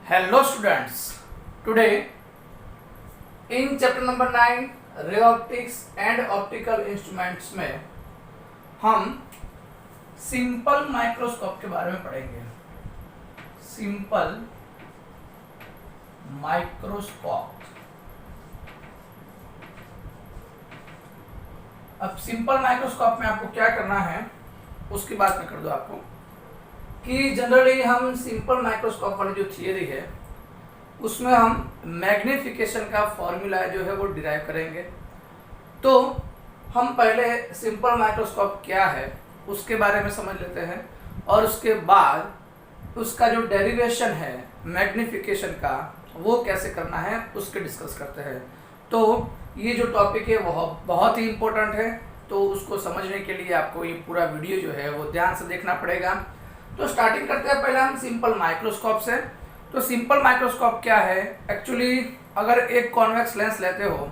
Hello students, today in chapter number 9 ray optics and optical instruments में हम simple microscope के बारे में पढ़ेंगे। Simple microscope. अब सिंपल माइक्रोस्कोप में आपको क्या करना है उसकी बात मैं कर दूं आपको कि जनरली हम सिंपल माइक्रोस्कोप वाली जो थियरी है उसमें हम मैग्निफिकेशन का फॉर्मूला जो है वो डिराइव करेंगे। तो हम पहले सिंपल माइक्रोस्कोप क्या है उसके बारे में समझ लेते हैं और उसके बाद उसका जो डेरिवेशन है मैग्निफिकेशन का वो कैसे करना है उसके डिस्कस करते हैं। तो ये जो टॉपिक है वो बहुत ही इम्पोर्टेंट है, तो उसको समझने के लिए आपको ये पूरा वीडियो जो है वो ध्यान से देखना पड़ेगा। तो स्टार्टिंग करते हैं पहले हम सिंपल माइक्रोस्कोप से। तो सिंपल माइक्रोस्कोप क्या है एक्चुअली, अगर एक कॉन्वेक्स लेंस लेते हो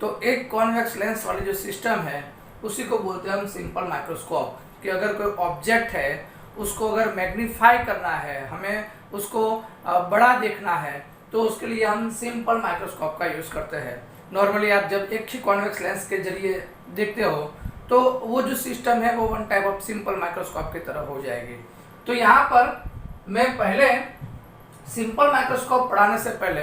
तो एक कॉन्वेक्स लेंस वाली जो सिस्टम है उसी को बोलते हैं हम सिंपल माइक्रोस्कोप। कि अगर कोई ऑब्जेक्ट है उसको अगर मैग्नीफाई करना है, हमें उसको बड़ा देखना है, तो उसके लिए हम सिंपल माइक्रोस्कोप का यूज़ करते हैं। नॉर्मली आप जब एक ही कॉन्वेक्स लेंस के जरिए देखते हो तो वो जो सिस्टम है वो one type of simple microscope की तरह हो जाएगी। तो यहाँ पर मैं पहले सिंपल माइक्रोस्कोप पढ़ाने से पहले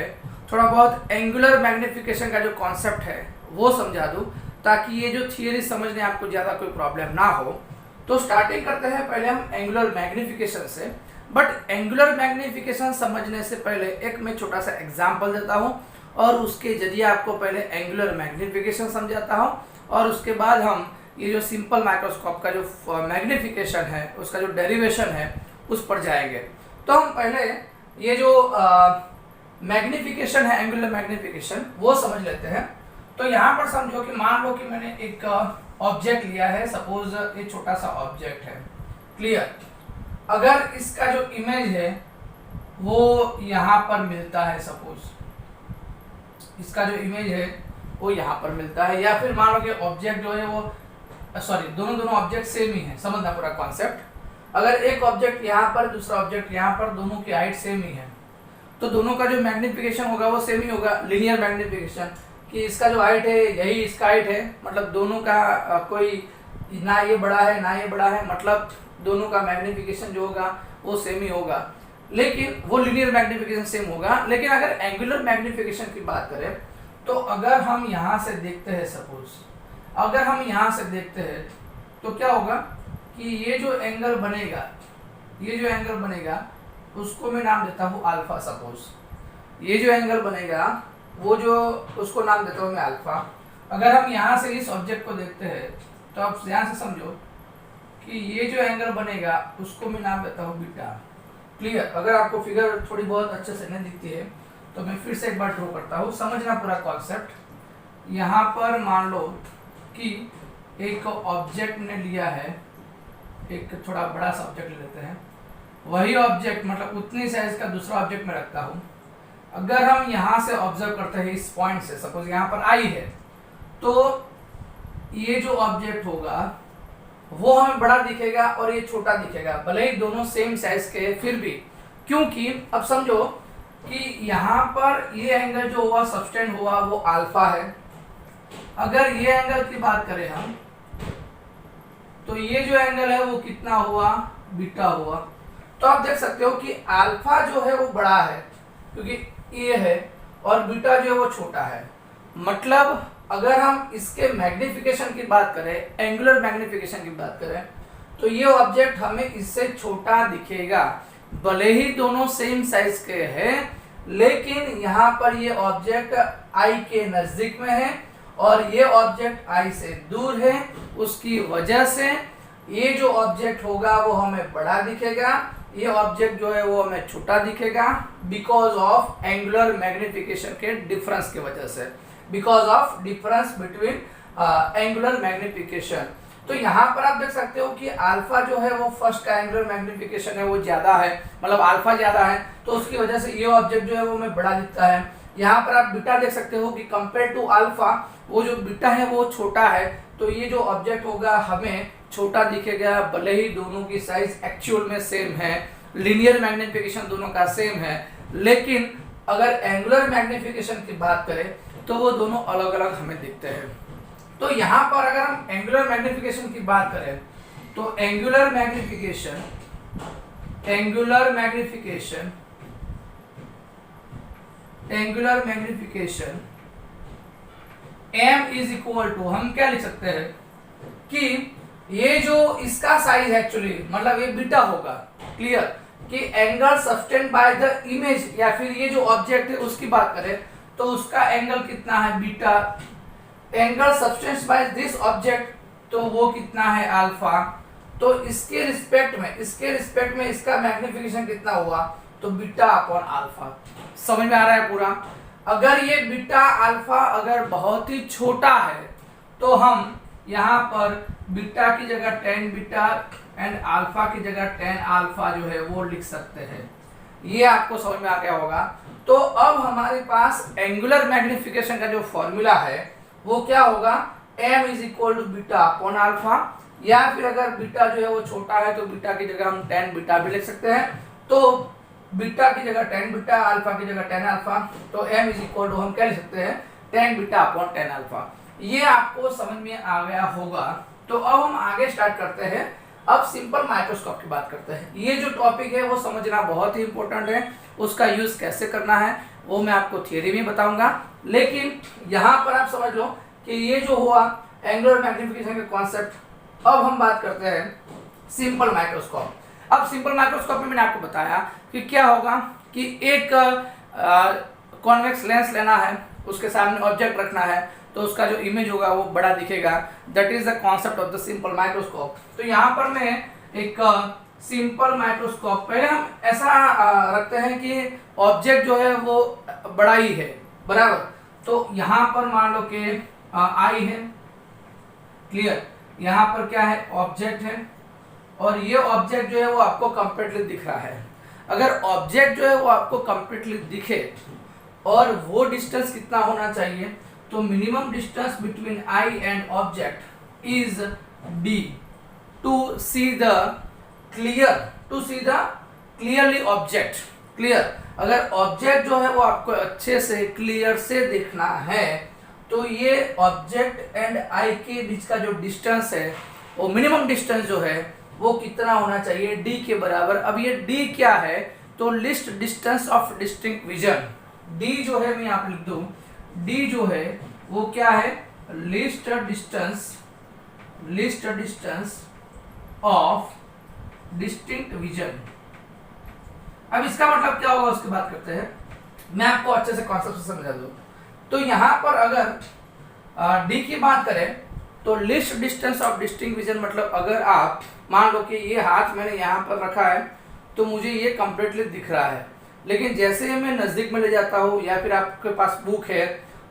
थोड़ा बहुत एंगुलर मैग्निफिकेशन का जो कॉन्सेप्ट है वो समझा दूँ, ताकि ये जो थियरी समझने आपको ज़्यादा कोई प्रॉब्लम ना हो। तो स्टार्टिंग करते हैं पहले हम एंगुलर मैग्निफिकेशन से। बट एंगुलर मैग्निफिकेशन समझने से पहले एक मैं छोटा सा एग्जाम्पल देता हूँ और उसके जरिए आपको पहले एंगुलर मैग्निफिकेशन समझाता हूँ और उसके बाद हम ये जो सिंपल माइक्रोस्कोप का जो मैग्निफिकेशन है उसका जो डेरिवेशन है उस पर जाएंगे। तो हम पहले ये जो मैग्निफिकेशन है एंगुलर मैग्निफिकेशन वो समझ लेते हैं। तो यहाँ पर समझो कि मान लो कि मैंने एक ऑब्जेक्ट लिया है, सपोज ये छोटा सा ऑब्जेक्ट है, क्लियर। अगर इसका जो इमेज है वो यहाँ पर मिलता है, सपोज इसका जो इमेज है वो यहाँ पर मिलता है, या फिर मान लो कि ऑब्जेक्ट जो है वो दोनों ऑब्जेक्ट सेम ही है, समझना पूरा कॉन्सेप्ट। अगर एक ऑब्जेक्ट यहाँ पर दूसरा ऑब्जेक्ट यहाँ पर, दोनों की हाइट सेम ही है, तो दोनों का जो मैग्निफिकेशन होगा वो सेम ही होगा, लीनियर मैग्निफिकेशन। कि इसका जो हाइट है यही इसका हाइट है, मतलब दोनों का कोई ना ये बड़ा है ना ये बड़ा है, मतलब दोनों का मैग्निफिकेशन जो होगा वो सेम ही होगा, लेकिन वो लीनियर मैग्निफिकेशन सेम होगा। लेकिन अगर एंगुलर मैग्निफिकेशन की बात करें तो अगर हम यहाँ से देखते हैं, सपोज अगर हम यहाँ से देखते हैं तो क्या होगा कि ये जो एंगल बनेगा उसको मैं नाम देता हूँ अल्फा। सपोज ये जो एंगल बनेगा वो जो उसको नाम देता हूँ मैं अल्फा। अगर हम यहाँ से इस ऑब्जेक्ट को देखते हैं तो आप यहाँ से समझो कि ये जो एंगल बनेगा उसको मैं नाम देता हूँ बीटा, क्लियर। अगर आपको फिगर थोड़ी बहुत अच्छे से नहीं दिखती है तो मैं फिर से एक बार ड्रॉ करता हूँ, समझना पूरा कॉन्सेप्ट। यहाँ पर मान लो कि एक ऑब्जेक्ट ने लिया है, एक थोड़ा बड़ा सा ऑब्जेक्ट लेते हैं, वही ऑब्जेक्ट मतलब उतनी साइज का दूसरा ऑब्जेक्ट में रखता हूँ। अगर हम यहाँ से ऑब्जर्व करते हैं इस पॉइंट से, सपोज यहाँ पर आई है, तो ये जो ऑब्जेक्ट होगा वो हमें बड़ा दिखेगा और ये छोटा दिखेगा, भले ही दोनों सेम साइज के फिर भी, क्योंकि अब समझो कि यहाँ पर ये एंगल जो हुआ सबटेंड हुआ वो अल्फा है। अगर ये एंगल की बात करें हम तो ये जो एंगल है वो कितना हुआ, बीटा हुआ। तो आप देख सकते हो कि अल्फा जो है वो बड़ा है क्योंकि ये है और बीटा जो है वो छोटा है। मतलब अगर हम इसके मैग्निफिकेशन की बात करें, एंगुलर मैग्निफिकेशन की बात करें, तो ये ऑब्जेक्ट हमें इससे छोटा दिखेगा, भले ही दोनों सेम साइज के हैं, लेकिन यहाँ पर ये ऑब्जेक्ट आई के नजदीक में है और ये ऑब्जेक्ट आई से दूर है। उसकी वजह से ये जो ऑब्जेक्ट होगा वो हमें बड़ा दिखेगा, ये ऑब्जेक्ट जो है वो हमें छोटा दिखेगा, बिकॉज ऑफ एंगुलर मैग्निफिकेशन के डिफरेंस की वजह से, because of difference between angular magnification. तो यहाँ पर आप देख सकते हो कि अल्फा जो है वो फर्स्ट का एंगुलर मैग्निफिकेशन है वो ज्यादा है, मतलब अल्फा ज्यादा है, तो उसकी वजह से ये ऑब्जेक्ट जो है वो हमें बड़ा दिखता है। यहाँ पर आप बीटा देख सकते हो कि कंपेयर टू अल्फा वो जो बीटा है वो छोटा है, तो ये जो ऑब्जेक्ट होगा हमें छोटा दिखेगा, भले ही दोनों की साइज एक्चुअल में सेम है, लीनियर मैग्निफिकेशन दोनों का सेम है, लेकिन अगर एंगुलर मैग्नीफिकेशन की बात करें तो वो दोनों अलग अलग हमें दिखते हैं। तो यहाँ पर अगर हम एंगुलर मैग्नीफिकेशन की बात करें तो angular magnification m is equal to, हम क्या लिख सकते हैं कि ये जो इसका साइज एक्चुअली मतलब ये बीटा होगा। क्लियर कि angle sustained by the image या फिर ये जो ऑब्जेक्ट है उसकी बात करें तो उसका एंगल कितना है beta. Angle sustained by this object तो वो कितना है अल्फा। तो इसके रिस्पेक्ट में इसका मैग्नीफिकेशन कितना हुआ तो बीटा अपॉन अल्फा। समझ में आ रहा है पूरा। अगर ये बीटा अल्फा अगर बहुत ही छोटा है तो हम यहाँ पर बीटा की जगह tan बीटा एंड अल्फा की जगह tan अल्फा जो है वो लिख सकते हैं। ये आपको समझ में आ गया होगा। तो अब हमारे पास एंगुलर मैग्नीफिकेशन का जो फॉर्मूला है वो क्या होगा, m is equal to beta upon alpha, या फिर अगर बीटा जो है वो छोटा है तो बीटा की जगह हम tan बीटा भी लिख सकते हैं। तो बीटा की जगह tan बीटा, अल्फा की जगह tan अल्फा, तो m इज इक्वल टू हम क्या लिख सकते हैं tan beta upon tan alpha. ये आपको समझ में आ गया होगा। तो अब हम आगे स्टार्ट करते हैं। अब सिंपल माइक्रोस्कोप की बात करते हैं। ये जो टॉपिक है वो समझना बहुत ही इंपॉर्टेंट है। उसका यूज कैसे करना है वो मैं आपको थियरी में बताऊंगा, लेकिन यहाँ पर आप समझ लो कि ये जो हुआ एंगुलर मैग्नीफिकेशन का कॉन्सेप्ट। अब हम बात करते हैं सिंपल माइक्रोस्कोप। अब सिंपल माइक्रोस्कोप में मैंने आपको बताया कि क्या होगा कि एक कॉन्वेक्स लेंस लेना है, उसके सामने ऑब्जेक्ट रखना है तो उसका जो इमेज होगा वो बड़ा दिखेगा। That is the concept of the simple microscope. तो यहाँ पर मैं एक सिंपल माइक्रोस्कोप, पहले हम ऐसा रखते हैं कि ऑब्जेक्ट जो है वो बड़ा ही है, बराबर। तो यहाँ पर मान लो कि आई है, क्लियर। यहाँ पर क्या है ऑब्जेक्ट है और ये ऑब्जेक्ट जो है वो आपको कंप्लीटली दिख रहा है। अगर ऑब्जेक्ट जो है वो आपको कंप्लीटली दिखे और वो डिस्टेंस कितना होना चाहिए तो minimum distance between eye and object is d to see the clearly object. Clear, अगर ऑब्जेक्ट जो है वो आपको अच्छे से क्लियर से देखना है तो ये ऑब्जेक्ट एंड आई के बीच का जो डिस्टेंस है वो मिनिमम डिस्टेंस जो है वो कितना होना चाहिए d के बराबर। अब ये d क्या है तो list distance of distinct vision. d जो है मैं यहाँ पे लिख दूं, d जो है वो क्या है list distance of distinct vision. अब इसका मतलब क्या होगा उसकी बात करते हैं, मैं आपको अच्छे से कॉन्सेप्ट से समझा दूं। तो यहाँ पर अगर d की बात करें तो list distance of distinct vision मतलब अगर आप मान लो कि ये हाथ मैंने यहाँ पर रखा है तो मुझे ये कंप्लीटली दिख रहा है, लेकिन जैसे ही मैं नज़दीक में ले जाता हूँ या फिर आपके पास बुक है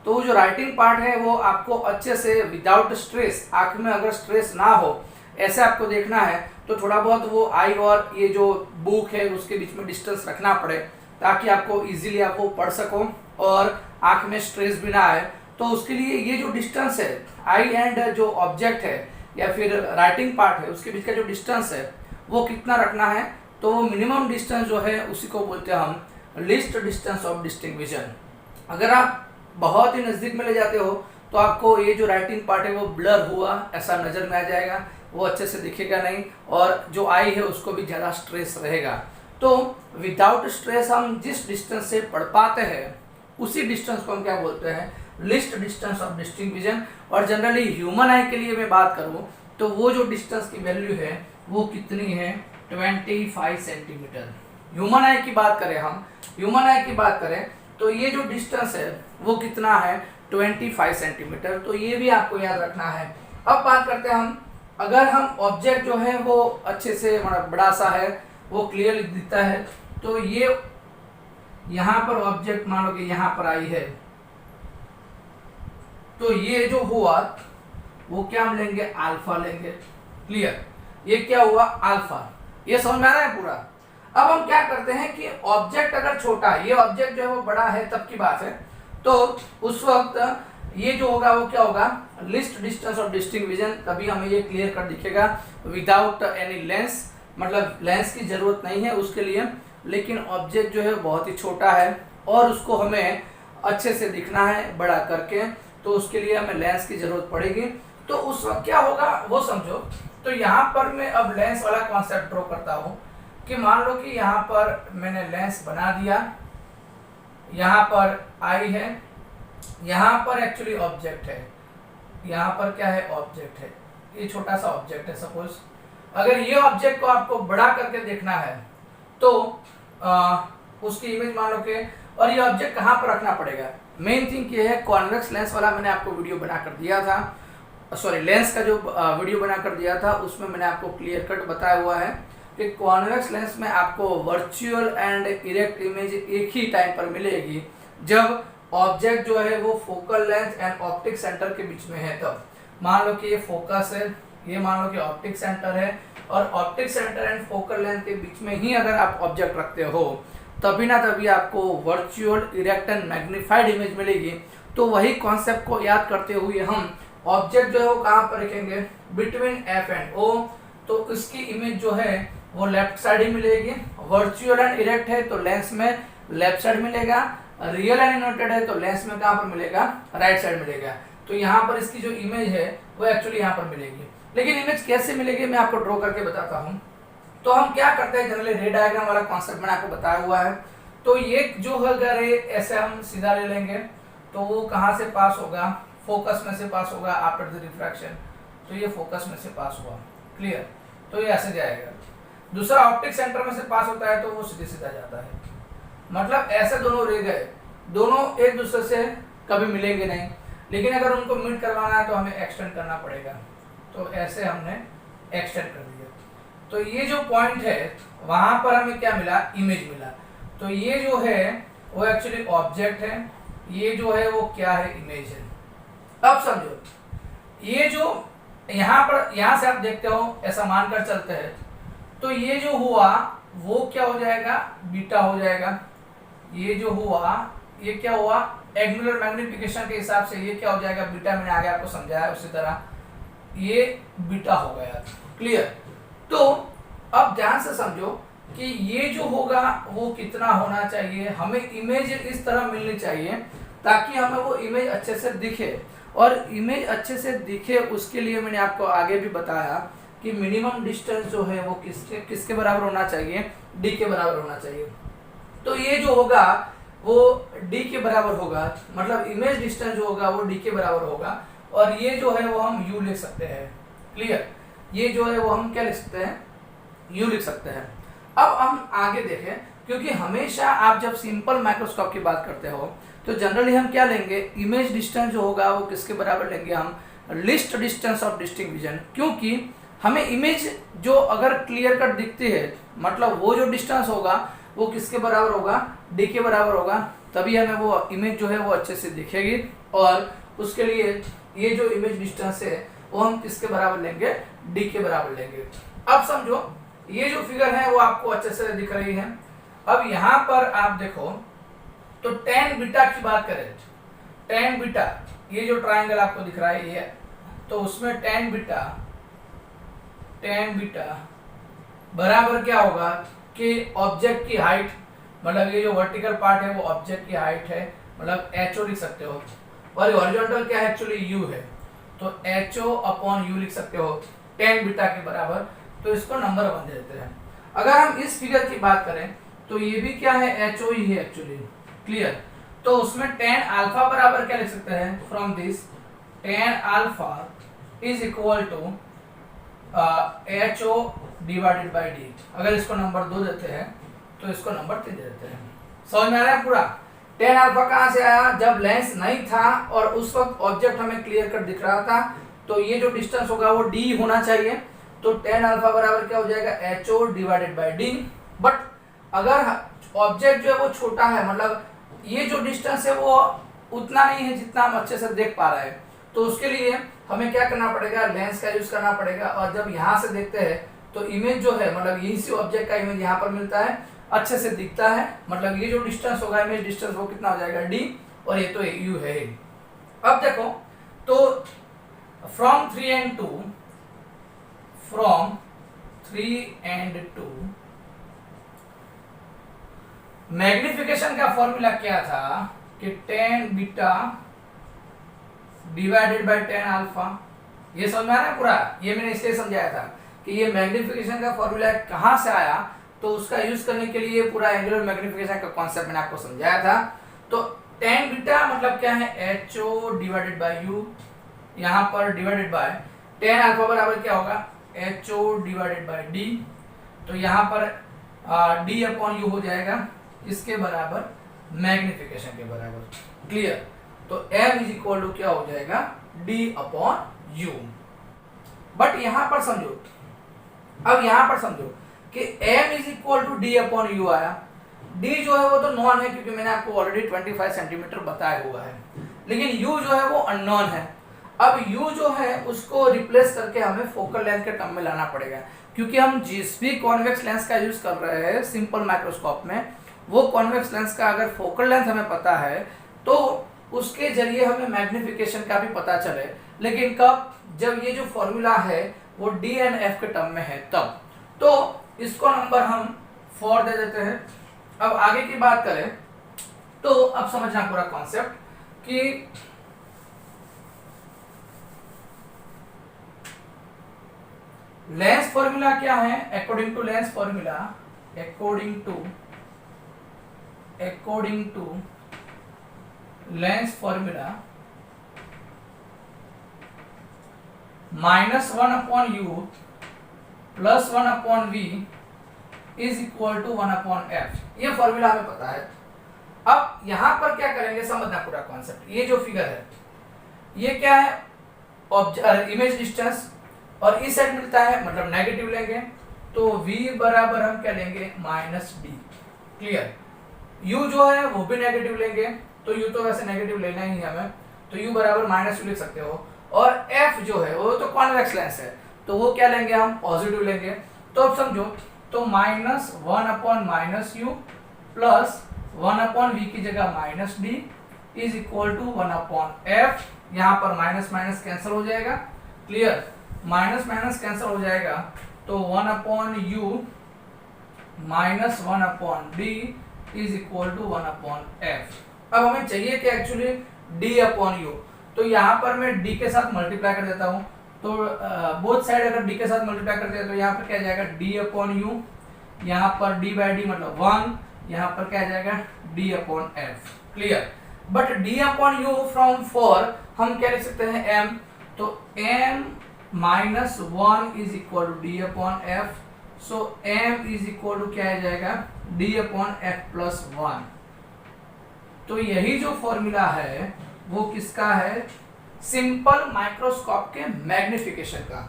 तो जो राइटिंग पार्ट है वो आपको अच्छे से विदाउट स्ट्रेस, आँख में अगर स्ट्रेस ना हो ऐसे आपको देखना है तो थोड़ा बहुत वो आई और ये जो बुक है उसके बीच में डिस्टेंस रखना पड़े ताकि आपको इजीली आप वो पढ़ सको और आँख में स्ट्रेस भी ना आए। तो उसके लिए ये जो डिस्टेंस है आई एंड जो ऑब्जेक्ट है या फिर राइटिंग पार्ट है उसके बीच का जो डिस्टेंस है वो कितना रखना है तो वो मिनिमम डिस्टेंस जो है उसी को बोलते हैं हम list distance of distinct vision. अगर आप बहुत ही नज़दीक में ले जाते हो तो आपको ये जो राइटिंग पार्ट है वो ब्लर हुआ ऐसा नज़र में आ जाएगा, वो अच्छे से दिखेगा नहीं और जो आई है उसको भी ज़्यादा स्ट्रेस रहेगा। तो विदाउट स्ट्रेस हम जिस डिस्टेंस से पढ़ पाते हैं उसी डिस्टेंस को हम क्या बोलते हैं list distance of distinct vision. और जनरली ह्यूमन आई के लिए मैं बात करूँ तो वो जो डिस्टेंस की वैल्यू है वो कितनी है 25 सेंटीमीटर। ह्यूमन आई की बात करें तो ये जो डिस्टेंस है वो कितना है 25 सेंटीमीटर। तो ये भी आपको याद रखना है। अब बात करते हैं हम, अगर हम ऑब्जेक्ट जो है वो अच्छे से मतलब बड़ा सा है वो क्लियरली दिखता है तो ये यहाँ पर ऑब्जेक्ट मान लो कि यहाँ पर आई है तो ये जो हुआ वो क्या हम लेंगे अल्फा लेंगे। क्लियर, ये क्या हुआ अल्फा। ये समझ में आ रहा है पूरा। अब हम क्या करते हैं कि ऑब्जेक्ट अगर छोटा है, ये ऑब्जेक्ट जो है वो बड़ा है तब की बात है, तो उस वक्त ये जो होगा वो क्या होगा list distance of distinct vision. तभी हमें ये क्लियर कट दिखेगा विदाउट एनी लेंस, मतलब लेंस की जरूरत नहीं है उसके लिए। लेकिन ऑब्जेक्ट जो है बहुत ही छोटा है और उसको हमें अच्छे से दिखना है बड़ा करके, तो उसके लिए हमें लेंस की जरूरत पड़ेगी। तो उस वक्त क्या होगा वो समझो। तो यहाँ पर मैं अब लेंस वाला कॉन्सेप्ट ड्रॉ करता हूँ कि मान लो कि यहाँ पर मैंने लेंस बना दिया, यहाँ पर आई है, यहाँ पर एक्चुअली ऑब्जेक्ट है, यहाँ पर क्या है ऑब्जेक्ट है, ये छोटा सा ऑब्जेक्ट है। सपोज अगर ये ऑब्जेक्ट को आपको बड़ा करके देखना है तो उसकी इमेज मान लो कि, और ये ऑब्जेक्ट कहाँ पर रखना पड़ेगा। मेन थिंग ये है, कॉन्वेक्स लेंस वाला मैंने आपको वीडियो बना कर दिया था, सॉरी लेंस का जो वीडियो बना कर दिया था उसमें मैंने आपको क्लियर कट बताया हुआ है कि कॉन्वेक्स लेंस में आपको वर्चुअल एंड इरेक्ट इमेज एक ही टाइम पर मिलेगी जब ऑब्जेक्ट जो है वो focal length and optic centre के बीच में है। तब मान लो कि ये फोकस है, ये मान लो कि ऑप्टिक सेंटर है, और optic centre and focal length के बीच में ही अगर आप ऑब्जेक्ट रखते हो तभी ना तभी आपको virtual erect and magnified image मिलेगी। तो वही कॉन्सेप्ट को याद करते हुए हम ऑब्जेक्ट जो है वो कहाँ पर रखेंगे, बिटवीन एफ एंड ओ, तो इसकी इमेज जो है वो लेफ्ट साइड ही मिलेगी। वर्चुअल एंड इरेक्ट है तो लेंस में लेफ्ट साइड मिलेगा, रियल एंड इन्वर्टेड है तो लेंस में कहाँ पर मिलेगा, राइट साइड मिलेगा। तो यहाँ पर इसकी जो इमेज है वो एक्चुअली यहाँ पर मिलेगी। लेकिन इमेज कैसे मिलेगी मैं आपको ड्रॉ करके बताता हूँ। तो हम क्या करते हैं, जनरली रे डायग्राम वाला कॉन्सेप्ट मैंने आपको बताया हुआ है। तो ये जो अगर ऐसे हम सीधा ले लेंगे तो वो कहाँ से पास होगा, फोकस में से पास होगा आफ्टर द रिफ्रैक्शन, तो ये फोकस में से पास हुआ, क्लियर। तो ये ऐसे जाएगा। दूसरा ऑप्टिक सेंटर में से पास होता है तो वो सीधे सीधा जाता है, मतलब ऐसे दोनों रे गए, दोनों एक दूसरे से कभी मिलेंगे नहीं, लेकिन अगर उनको मीट करवाना है तो हमें एक्सटेंड करना पड़ेगा। तो ऐसे हमने एक्सटेंड कर दिया, तो ये जो पॉइंट है वहां पर हमें क्या मिला, इमेज मिला। तो ये जो है वो एक्चुअली ऑब्जेक्ट है, ये जो है वो क्या है, इमेज है। अब समझो ये जो यहाँ पर, यहाँ से आप देखते हो ऐसा मानकर चलते हैं, तो ये जो हुआ वो क्या हो जाएगा, बीटा हो जाएगा। ये जो हुआ ये क्या हुआ, एंगुलर मैग्निफिकेशन के हिसाब से ये क्या हो जाएगा, बीटा। मैंने आगे आपको समझाया उसी तरह ये बीटा हो गया, क्लियर। तो अब ध्यान से समझो कि ये जो होगा वो कितना होना चाहिए, हमें इमेज इस तरह मिलनी चाहिए ताकि हमें वो इमेज अच्छे से दिखे। और इमेज अच्छे से दिखे उसके लिए मैंने आपको आगे भी बताया कि मिनिमम डिस्टेंस जो है वो किसके बराबर होना चाहिए, डी के बराबर होना चाहिए। तो ये जो होगा वो डी के बराबर होगा, मतलब इमेज डिस्टेंस जो होगा वो डी के बराबर होगा, और ये जो है वो हम यू लिख सकते हैं, क्लियर। ये जो है वो हम क्या लिख सकते हैं, यू लिख सकते हैं। अब हम आगे देखें, क्योंकि हमेशा आप जब सिंपल माइक्रोस्कोप की बात करते हो तो जनरली हम क्या लेंगे, इमेज डिस्टेंस जो होगा वो किसके बराबर लेंगे, हम list distance of distinct vision. क्योंकि हमें इमेज जो अगर क्लियर कट दिखती है, मतलब वो जो डिस्टेंस होगा वो किसके बराबर होगा, डी के बराबर होगा, तभी हमें वो इमेज जो है वो अच्छे से दिखेगी। और उसके लिए ये जो इमेज डिस्टेंस है वो हम किसके बराबर लेंगे, डी के बराबर लेंगे। अब समझो ये जो फिगर है वो आपको अच्छे से दिख रही है। अब यहाँ पर आप देखो तो tan बीटा की बात करें, tan बीटा, ये जो ट्रायंगल आपको दिख रहा है ये, तो उसमें tan बीटा बराबर क्या होगा कि ऑब्जेक्ट की हाइट, मतलब ये जो वर्टिकल पार्ट है वो ऑब्जेक्ट की हाइट है, मतलब HO लिख सकते हो, और हॉरिजॉन्टल क्या है, एक्चुअली U है, तो HO अपॉन U लिख सकते हो tan बीटा के बराबर। तो इसको नंबर 1 दे देते हैं। अगर हम इस फिगर की बात करें तो ये भी क्या है, HO ही है एक्चुअली, क्लियर। तो उसमें tan अल्फा बराबर क्या लिख सकते हैं, from this tan alpha is equal to HO divided by D। अगर इसको नंबर 2 देते हैं तो इसको नंबर 3 दे देते हैं। समझ में आ रहा है पूरा। tan अल्फा कहाँ से आया, जब लेंस नहीं था और उस वक्त ऑब्जेक्ट हमें क्लियर कट दिख रहा था, तो ये जो डिस्टेंस होगा वो D होना चाहिए। तो tan अल्फा बराबर क्या हो जाएगा, HO divided by D। But अगर ऑब्जेक्ट जो है वो छोटा है, मतलब ये जो डिस्टेंस है वो उतना नहीं है जितना हम अच्छे से देख पा रहे हैं, तो उसके लिए हमें क्या करना पड़ेगा, लेंस का यूज करना पड़ेगा। और जब यहाँ से देखते हैं तो इमेज जो है, मतलब यही से ऑब्जेक्ट का इमेज यहाँ पर मिलता है, अच्छे से दिखता है, मतलब ये जो डिस्टेंस होगा इमेज डिस्टेंस वो कितना हो जाएगा, D, और ये तो U है। अब देखो तो from 3 and 2 from 3 and 2 magnification का फॉर्मूला क्या था कि tan beta divided by tan alpha. ये समझ में आ रहा है पूरा? ये मैंने इसलिए समझाया था कि ये मैग्निफिकेशन का फॉर्मूला कहाँ से आया, तो उसका यूज करने के लिए पूरा एंगुलर मैग्निफिकेशन का कॉन्सेप्ट मैंने आपको समझाया था। तो tan बीटा मतलब क्या है, HO डिवाइडेड बाय U, यहाँ पर डिवाइडेड बाय tan अल्फा बराबर क्या होगा, HO डिवाइडेड बाय D। तो यहाँ पर D अपॉन U हो जाएगा, इसके बराबर मैग्निफिकेशन के बराबर। क्लियर? तो M इज इक्वल टू क्या हो जाएगा, D अपॉन U। बट यहां पर समझो, अब यहां पर समझो कि M is equal to D upon U आया। D जो है वो तो नॉन है, क्योंकि मैंने आपको ऑलरेडी 25 सेंटीमीटर बताया हुआ है, लेकिन U जो है वो अननोन है। अब U जो है उसको रिप्लेस करके हमें फोकल लेंथ के टर्म में लाना पड़ेगा, क्योंकि हम जिस भी कॉन्वेक्स लेंस का यूज कर रहे हैं सिंपल माइक्रोस्कोप में, वो कॉन्वेक्स लेंस का अगर फोकल लेंथ हमें पता है तो उसके जरिए हमें मैग्निफिकेशन का भी पता चले। लेकिन कब, जब ये जो फॉर्मूला है वो D एंड F के टर्म में है तब। तो इसको नंबर हम 4 दे देते हैं। अब आगे की बात करें तो अब समझना पूरा कॉन्सेप्ट कि लेंस फॉर्मूला क्या है। According to lens formula, according to lens formula, -1 upon U plus 1 upon V is equal to 1 upon F। ये फॉर्मूला हमें पता है। अब यहां पर क्या करेंगे, समझना पूरा कॉन्सेप्ट। ये जो फिगर है ये क्या है, इमेज डिस्टेंस, और इस साइड मिलता है मतलब नेगेटिव लेंगे, तो V बराबर हम क्या लेंगे, -D। क्लियर? U जो है वो भी नेगेटिव लेंगे, तो U तो वैसे नेगेटिव लेना ही है हमें, तो U बराबर -U लिख सकते हो। और F जो है वो तो कॉन्वेक्स लेंस है, तो वो क्या लेंगे, हम पॉजिटिव लेंगे। तो अब समझो, तो -1 upon -U plus 1 upon V की जगह -D is equal to 1 upon F। यहाँ पर माइनस माइनस कैंसिल हो जाएगा। क्लियर? माइनस माइनस कैंसिल हो जाएगा, तो 1 upon U minus 1 upon D is equal to 1 upon F। अब हमें चाहिए कि एक्चुअली D अपॉन U, तो यहाँ पर मैं D के साथ मल्टीप्लाई कर देता हूँ। तो बोथ साइड अगर D के साथ मल्टीप्लाई करते हैं तो यहाँ पर क्या जाएगा, D अपॉन U, यहाँ पर D बाई D मतलब 1, यहाँ पर क्या जाएगा, D upon F। Clear? But D upon U from 4 हम क्या लिख सकते हैं, M, तो M minus 1 is equal to D upon F। So M is equal to क्या आ जाएगा, D अपॉन F प्लस 1। तो यही जो फॉर्मूला है वो किसका है, सिंपल माइक्रोस्कोप के मैग्निफिकेशन का।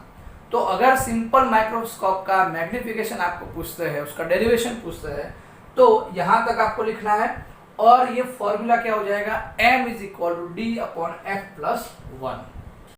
तो अगर सिंपल माइक्रोस्कोप का मैग्निफिकेशन आपको पूछते हैं, उसका डेरिवेशन पूछते हैं, तो यहां तक आपको लिखना है, और ये फॉर्मूला क्या हो जाएगा, M is equal to D upon F plus 1।